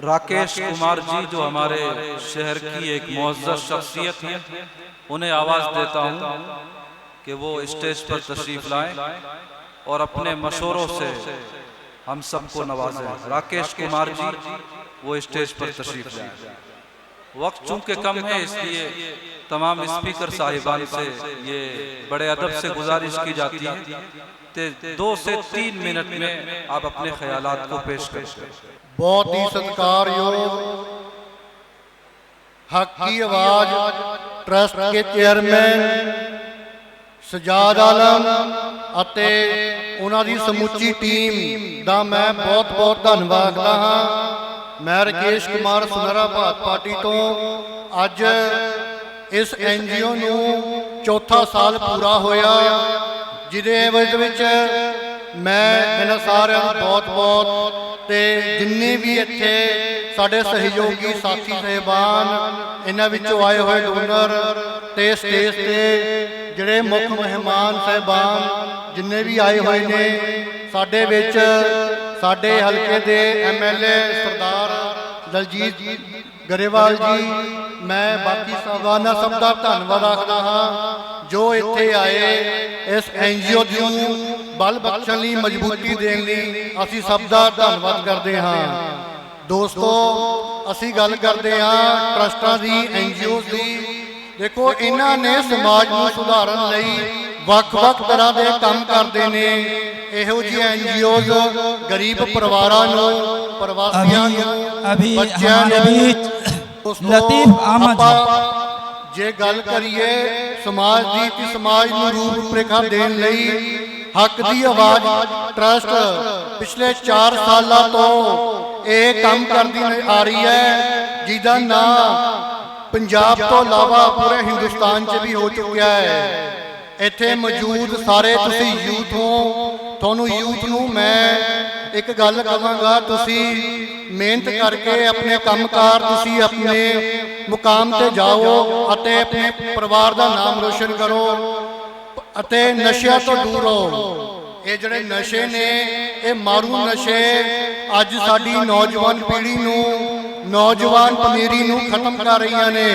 राकेश कुमार जी जो हमारे शहर की एक मुअज़्ज़ज़ शख्सियत है, उन्हें आवाज़ देता हूँ कि वो स्टेज पर तशरीफ़ लाएं और अपने मशवरों से हम सबको नवाजें। राकेश कुमार जी वो स्टेज पर तशरीफ़ लाएं। वक्त चूँकि कम है इसलिए तमाम स्पीकर साहिबान से ये बड़े अदब से गुजारिश की जाती है कि 2 से 3 मिनट में आप अपने ख्यालात को पेश करें। बहुत ही सत्कारयोग हक की आवाज ट्रस्ट के चेयरमैन सजाद आलम ਅਤੇ ਉਹਨਾਂ ਦੀ ਸਮੁੱਚੀ ਟੀਮ ਦਾ मैं बहुत बहुत ਧੰਨਵਾਦ ਕਰਦਾ ਹਾਂ। मैं राकेश कुमार सुनहरा भारत पार्टी तो ਅੱਜ इस NGO ਨੂੰ चौथा साल पूरा होया, ਜਿਹਦੇ ਵਿੱਚ मैं ਇਹਨਾਂ ਸਾਰਿਆਂ ਨੂੰ बहुत बहुत ਤੇ ਜਿੰਨੇ ਵੀ ਇੱਥੇ ਸਾਡੇ ਸਹਿਯੋਗੀ ਸਾਥੀ ਸਹਿਬਾਨ ਇਹਨਾਂ ਵਿੱਚੋਂ ਆਏ ਹੋਏ ਡੋਨਰ ਤੇ ਸਟੇਜ ਤੇ ਜਿਹੜੇ ਮੁੱਖ ਮਹਿਮਾਨ ਸਹਿਬਾਨ ਜਿੰਨੇ ਵੀ ਆਏ ਹੋਏ ਨੇ ਸਾਡੇ ਵਿੱਚ ਸਾਡੇ ਹਲਕੇ ਦੇ MLA ਸਰਦਾਰ ਦਲਜੀਤ ਗਰੇਵਾਲ ਜੀ, ਮੈਂ ਬਾਕੀ ਸਾਹਿਬਾਨਾਂ ਸਭ ਦਾ ਧੰਨਵਾਦ ਆਖਦਾ ਹਾਂ ਜੋ ਇੱਥੇ ਆਏ ਇਸ NGO ਨੂੰ ਬਲ ਬਖਸ਼ਣ ਲਈ ਮਜ਼ਬੂਤੀ ਦੇਣ ਲਈ ਅਸੀਂ ਸਭ ਦਾ ਧੰਨਵਾਦ ਕਰਦੇ ਹਾਂ। ਦੋਸਤੋ ਅਸੀਂ ਗੱਲ ਕਰਦੇ ਹਾਂ ਟਰਸਟਾਂ ਦੀ NGOs ਦੀ। ਦੇਖੋ ਇਹਨਾਂ ਨੇ ਸਮਾਜ ਨੂੰ ਸੁਧਾਰਨ ਲਈ ਵੱਖ-ਵੱਖ ਤਰ੍ਹਾਂ ਦੇ ਕੰਮ ਕਰਦੇ ਨੇ। ਇਹੋ ਜਿਹੇ NGOs ਗਰੀਬ ਪਰਿਵਾਰਾਂ ਨੂੰ, ਪ੍ਰਵਾਸੀਆਂ ਨੂੰ, ਬੱਚਿਆਂ ਨੂੰ ਲਤੀਫ ਅਹਿਮਦ ਜੇ ਗੱਲ ਕਰੀਏ ਸਮਾਜ ਦੀ ਤੇ ਸਮਾਜ ਨੂੰ ਰੂਪਰੇਖਾ ਦੇਣ ਲਈ ਹੱਕ ਦੀ ਆਵਾਜ਼ ਟਰਸਟ ਪਿਛਲੇ 4 ਸਾਲਾਂ ਤੋਂ ਇਹ ਕੰਮ ਕਰਦੀ ਆ ਰਹੀ ਹੈ, ਜਿਹਦਾ ਨਾਂ ਪੰਜਾਬ ਤੋਂ ਇਲਾਵਾ ਪੂਰੇ ਹਿੰਦੁਸਤਾਨ 'ਚ ਵੀ ਹੋ ਚੁੱਕਿਆ ਹੈ। ਇੱਥੇ ਮੌਜੂਦ ਸਾਰੇ ਤੁਸੀਂ ਯੂਥ ਹੋ, ਤੁਹਾਨੂੰ ਯੂਥ ਨੂੰ ਮੈਂ ਇੱਕ ਗੱਲ ਕਹਾਂਗਾ, ਤੁਸੀਂ ਮਿਹਨਤ ਕਰਕੇ ਆਪਣੇ ਕੰਮਕਾਰ ਤੁਸੀਂ ਆਪਣੇ ਮੁਕਾਮ ਤੇ ਜਾਓ ਅਤੇ ਆਪਣੇ ਪਰਿਵਾਰ ਦਾ ਨਾਮ ਰੋਸ਼ਨ ਕਰੋ ਅਤੇ ਨਸ਼ਿਆਂ ਤੋਂ ਦੂਰ ਰਹੋ। ਇਹ ਜਿਹੜੇ ਨਸ਼ੇ ਨੇ ਇਹ ਮਾਰੂ ਨਸ਼ੇ ਅੱਜ ਸਾਡੀ ਨੌਜਵਾਨ ਪੀੜ੍ਹੀ ਨੂੰ, ਨੌਜਵਾਨ ਪਨੀਰੀ ਨੂੰ ਖਤਮ ਕਰ ਰਹੀਆਂ ਨੇ।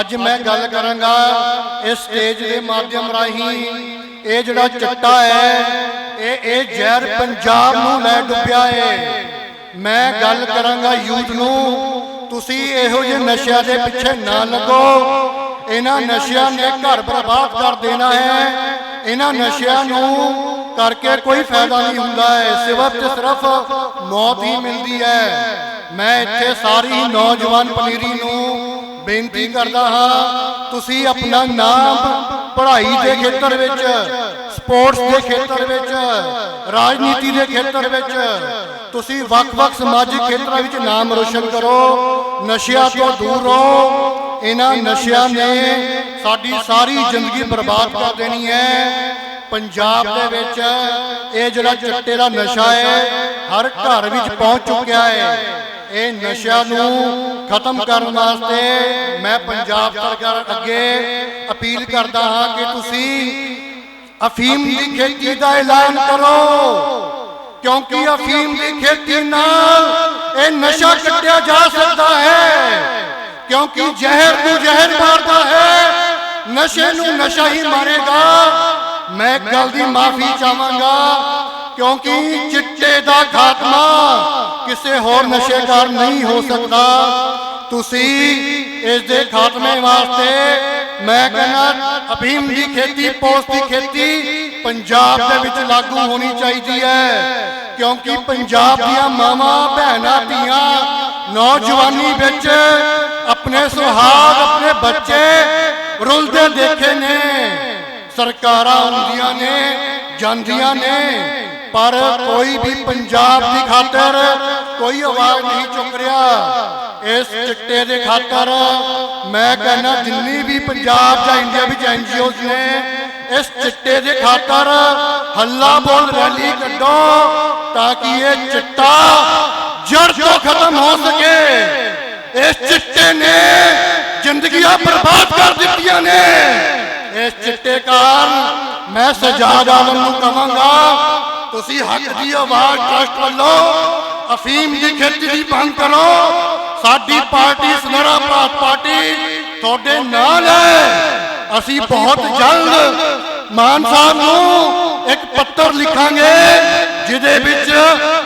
ਅੱਜ ਮੈਂ ਗੱਲ ਕਰਾਂਗਾ ਇਸ ਸਟੇਜ ਦੇ ਮਾਧਿਅਮ ਰਾਹੀਂ ਇਹ ਜਿਹੜਾ ਚੱਟਾ ਹੈ ਇਹ ਜ਼ਹਿਰ ਪੰਜਾਬ ਨੂੰ ਲੈ ਡੁੱਬਿਆ ਹੈ। ਮੈਂ ਗੱਲ ਕਰਾਂਗਾ ਯੂਥ ਨੂੰ, ਤੁਸੀਂ ਇਹੋ ਜਿਹੇ ਨਸ਼ਿਆਂ ਦੇ ਪਿੱਛੇ ਨਾ ਲੱਗੋ। ਇਹਨਾਂ ਨਸ਼ਿਆਂ ਨੇ ਘਰ ਬਰਬਾਦ ਕਰ ਦੇਣਾ ਹੈ। ਇਹਨਾਂ ਨਸ਼ਿਆਂ ਨੂੰ ਕਰਕੇ ਕੋਈ ਫਾਇਦਾ ਨਹੀਂ ਹੁੰਦਾ ਹੈ, ਸਿਰਫ ਤੇ ਸਿਰਫ ਮੌਤ ਹੀ ਮਿਲਦੀ ਹੈ। ਮੈਂ ਇੱਥੇ ਸਾਰੀ ਨੌਜਵਾਨ ਪਨੀਰੀ ਨੂੰ ਬੇਨਤੀ ਕਰਦਾ ਹਾਂ, ਤੁਸੀਂ ਆਪਣਾ ਨਾਮ ਪੜ੍ਹਾਈ ਦੇ ਖੇਤਰ ਵਿੱਚ, ਸਪੋਰਟਸ ਦੇ ਖੇਤਰ ਵਿੱਚ, ਰਾਜਨੀਤੀ ਦੇ ਖੇਤਰ ਵਿੱਚ ਤੁਸੀਂ ਵੱਖ-ਵੱਖ ਸਮਾਜਿਕ ਖੇਤਰਾਂ ਵਿੱਚ ਨਾਮ ਰੋਸ਼ਨ ਕਰੋ। ਨਸ਼ਿਆਂ ਤੋਂ ਦੂਰ ਰਹੋ। ਇਹਨਾਂ ਨਸ਼ਿਆਂ ਨੇ ਸਾਡੀ ਸਾਰੀ ਜ਼ਿੰਦਗੀ ਬਰਬਾਦ ਕਰ ਦੇਣੀ ਹੈ। ਪੰਜਾਬ ਦੇ ਵਿੱਚ ਇਹ ਜਿਹੜਾ ਚਿੱਟੇ ਦਾ ਨਸ਼ਾ ਹੈ ਹਰ ਘਰ ਵਿੱਚ ਪਹੁੰਚ ਚੁੱਕਿਆ ਹੈ। ਇਹ ਨਸ਼ਿਆਂ ਨੂੰ ਖਤਮ ਕਰਨ ਵਾਸਤੇ ਮੈਂ ਪੰਜਾਬ ਸਰਕਾਰ ਅੱਗੇ ਅਪੀਲ ਕਰਦਾ ਹਾਂ ਕਿ ਤੁਸੀਂ ਅਫੀਮ ਦੀ ਖੇਤੀ ਦਾ ਐਲਾਨ ਕਰੋ, ਕਿਉਂਕਿ ਅਫੀਮ ਦੀ ਖੇਤੀ ਨਾਲ ਇਹ ਨਸ਼ਾ ਕੱਟਿਆ ਜਾ ਸਕਦਾ ਹੈ। ਕਿਉਂਕਿ ਜ਼ਹਿਰ ਨੂੰ ਜ਼ਹਿਰ ਮਾਰਦਾ ਹੈ, ਨਸ਼ੇ ਨੂੰ ਨਸ਼ਾ ਹੀ ਮਾਰੇਗਾ। ਮੈਂ ਇੱਕ ਗੱਲ ਦੀ ਮਾਫੀ ਚਾਹਾਂਗਾ, ਕਿਉਂਕਿ ਚਿੱਟੇ ਦਾ ਖਾਤਮਾ ਕਿਸੇ ਹੋਰ ਨਸ਼ੇਕਾਰ ਨਹੀਂ ਹੋ ਸਕਦਾ। ਤੁਸੀਂ ਇਸ ਦੇ ਖਾਤਮੇ ਵਾਸਤੇ ਮੈਂ ਕਹਿੰਦਾ ਅਫੀਮ ਦੀ ਖੇਤੀ, ਪੋਸਤ ਦੀ ਖੇਤੀ ਪੰਜਾਬ ਦੇ ਵਿੱਚ ਲਾਗੂ ਹੋਣੀ ਚਾਹੀਦੀ ਹੈ, ਕਿਉਂਕਿ ਪੰਜਾਬ ਦੀਆਂ ਮਾਵਾਂ, ਭੈਣਾਂ, ਧੀਆਂ ਨੌਜਵਾਨੀ ਵਿੱਚ ਆਪਣੇ ਸੁਹਾਗ, ਆਪਣੇ ਬੱਚੇ ਰੁਲਦੇ ਦੇਖੇ ਨੇ। ਸਰਕਾਰਾਂ ਆਉਂਦੀਆਂ ਨੇ, ਜਾਂਦੀਆਂ ਨੇ, ਪਰ ਕੋਈ ਵੀ ਪੰਜਾਬ ਦੀ ਖਾਤਰ ਕੋਈ ਆਵਾਜ਼ ਨਹੀਂ ਚੁੱਕ ਰਿਹਾ। ਇਸ ਚਿੱਟੇ ਦੇ ਖਾਤਰ ਮੈਂ ਕਹਿੰਦਾ ਜਿੰਨੀ ਵੀ ਪੰਜਾਬ ਜਾਂ ਇੰਡੀਆ ਵਿੱਚ NGOs ਨੇ ਇਸ ਚਿੱਟੇ ਦੇ ਖਾਤਰ ਹੱਲਾ ਬੋਲ ਰੈਲੀ ਕੱਢੋ ਤਾਂ ਕਿ ਇਹ ਚਿੱਟਾ ਜੜ ਤੋਂ ਖਤਮ ਹੋ ਸਕੇ। ਇਸ ਚਿੱਟੇ ਨੇ ਜ਼ਿੰਦਗੀਆਂ ਬਰਬਾਦ ਕਰ ਦਿੱਤੀਆਂ ਨੇ। ਇਸ ਚਿੱਟੇ ਕਾਰਨ ਮੈਂ ਸਜਾਦ ਆਲਮ ਨੂੰ ਕਹਾਂਗਾ, ਤੁਸੀਂ ਹੱਕ ਦੀ ਆਵਾਜ਼ ਟਰਸਟ ਵੱਲੋਂ अफीम की खेती की बंद करो। साडी पार्टी सुनहरा भारत पार्टी थोड़े नाल है। असी बहुत जल्द मान साहब नूं एक पत्र लिखांगे जिहदे विच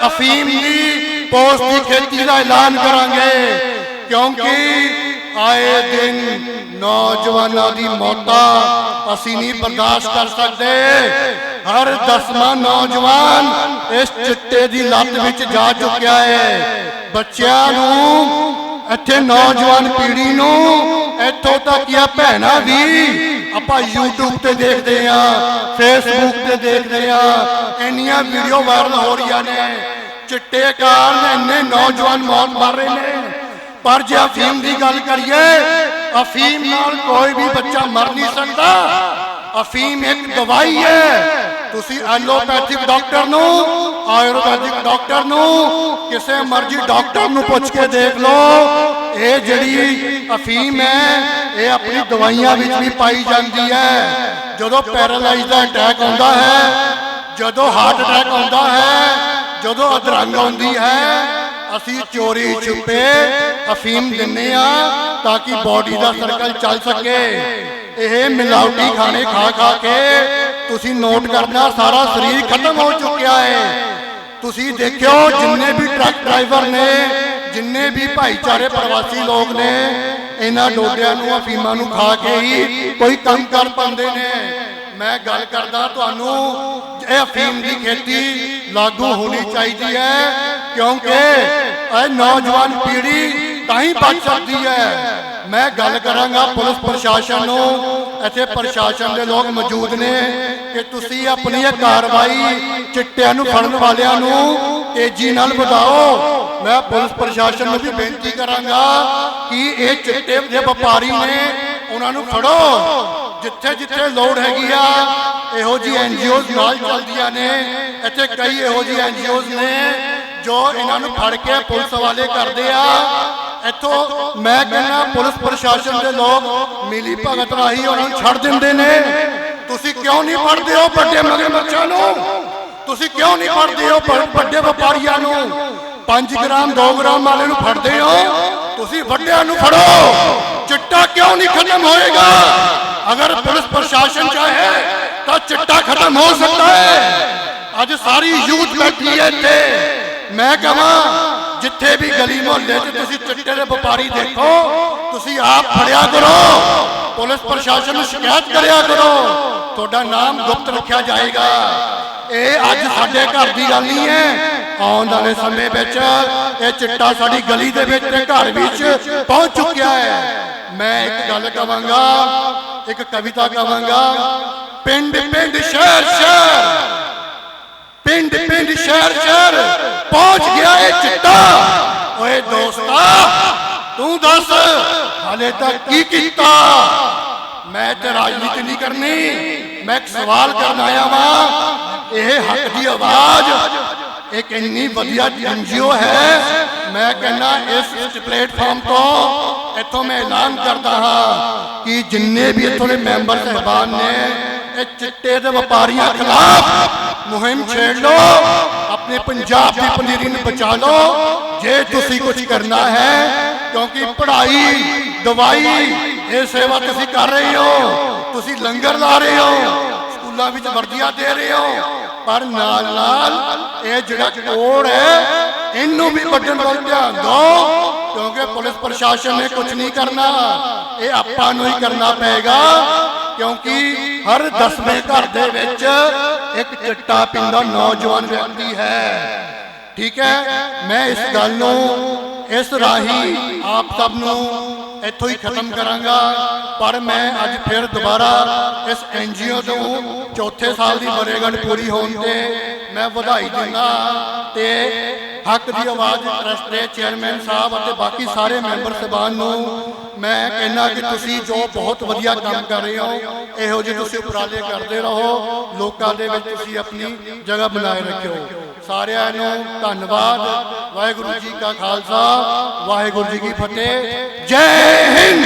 अफीम की पोस्ट की खेती का ऐलान करांगे, क्योंकि आए दिन नौजवानों की मौतां असी नहीं बर्दाश्त कर सकते। हर 10वां नौजवान इस चिट्टे की लत विच जा चुका है। बच्चों नूं इत्थे नौजवान पीढ़ी नूं इत्थों तक या भैणां भी आपां यूट्यूब ते देखते हैं, फेसबुक ते देखते हैं, इन्नियां वीडियो वायरल हो रही ने। चिट्टे कारण इन्ने नौजवान मौत मर रहे हैं। पर जे अफीम की गल करिए, अफीम नाल कोई भी बच्चा मर नहीं सकता। अफीम एक दवाई है। तुसी एलोपैथिक डॉक्टर नूं, आयुर्वैदिक डॉक्टर नूं, किसी मर्जी डॉक्टर नूं पुछ के देख लो, ये जिहड़ी अफीम है ये अपनी दवाइयां विच भी पाई जाती है। जदों पैरालाइज का अटैक आता है, जदों हार्ट अटैक आता है, जदों अधरंग आती है, असी चोरी छुपे अफीम दिन्ने ताकि बॉडी का सर्कल चल सके। यह मिलावटी खाने खा खा के तुसी नोट करना सारा शरीर खत्म हो चुका है। तुसी देखो जिन्ने भी ट्रक ड्राइवर ने, जिन्ने भी भाईचारे प्रवासी लोग ने, इन्हां डोडियां नूं अफीमां नूं खा के ही कोई काम कर पाते ने। मैं गल करदा तुहानूं ये अफीम की खेती लागू होनी चाहिए है, क्योंकि नौजवान पीढ़ी ताही बच सकती है। मैं गल करांगा पुलिस प्रशासन नूं, इत्थे प्रशासन के लोग मौजूद ने कि तुसी अपनी कार्रवाई चिट्टियां नूं फड़न वालियां नूं तेजी नाल वधाओ। मैं पुलिस प्रशासन नूं भी बेनती करांगा कि ये चिट्टे दे व्यापारी ने उन्हां नूं फड़ो। जिथे जिथे लोड़ हैगी आ इहो जी NGOs नाल चलदियां ने। इत्थे कई इहो जी NGOs ने जो इन्हां नूं फड़ के पुलिस वाले करदे आ। इत्थों मैं कहना पुलिस प्रशासन के लोग मिली भगत राही उन्होंने छड़ देंदे ने। तुसी क्यों नहीं फड़दे हो बड़े मगरमच्छां नूं? तुसी क्यों नहीं फड़दे हो बड़े व्यापारियां नूं? 5 ग्राम 2 ग्राम वाले नूं फड़दे हो, तुसी वड्डियां नूं फड़ो। चिट्टा क्यों नहीं खत्म होएगा? अगर पुलिस प्रशासन चाहे तो चिट्टा खत्म हो सकता है। अज सारी यूथ बैठी है इत्थे। मैं कहां जिथे भी गली मोहल्ले तुसी चिट्टे दे व्यापारी देखो, तुसी आप फड़िया करो, पुलिस प्रशासन नूं शिकायत करिया करो, तुहाडा नाम गुप्त रखा जाएगा। ये अज साडे घर की गल नहीं है। आने वाले समय विच ये चिट्टा साडी गली दे विच ते घर विच पहुंच चुका है। मैं एक गल कहांगा, एक कविता कहांगा। पिंड पिंड शहर शहर, पिंड पिंड शहर शहर पहुंच गया है चिट्टा। ओए दोस्ता तू दस हाले तक की कीता? मैं ते राजनीति नहीं करनी, मैं एक सवाल करना आया वां। यह हक की आवाज एक इन्नी वधिया NGO है। मैं कहना इस प्लेटफॉर्म तो इतों मैं ऐलान करता हाँ कि जिन्ने भी इतों के मैंबर साहबान ने चिट्टे के व्यापारियों खिलाफ मुहिम छेड़ लो, अपने पंजाब की पनीरी ने बचा लो जे तुसी कुछ करना है। क्योंकि पढ़ाई दवाई ये सेवा तुसी कर रहे हो, तुसी लंगर ला रहे हो, स्कूलों में वर्दियां दे रहे हो, पर नाल नाल ये जिहड़ा कोड है इनू भी बदलण वाल ध्यान दो। क्योंकि पुलिस प्रशासन ने कुछ नहीं करना, ये आपां नूं ही करना पेगा। क्योंकि हर 10वें घर दे विच एक चिट्टा पींदा नौजवान व्यक्ति है। ठीक है, मैं इस गल नूं इस राही आप सब नूं इत्थों ही खत्म करांगा। पर मैं अज फिर दोबारा इस NGO नूं चौथे साल की वर्षगांठ पूरी होने ते मैं बधाई दिंदा ते हक की आवाज़ ट्रस्ट के चेयरमैन साहब और बाकी सारे मैंबर साहबान नूं मैं कहना कि तुसी जो बहुत वधिया काम कर रहे हो, इहो जिहे तुसी उपराले करते रहो, लोकां दे विच तुसी अपनी जगह बनाए रखियो। सारिआं नूं धन्नवाद। वाहिगुरू जी का खालसा, वाहिगुरू जी की फतेह। जय हिंद।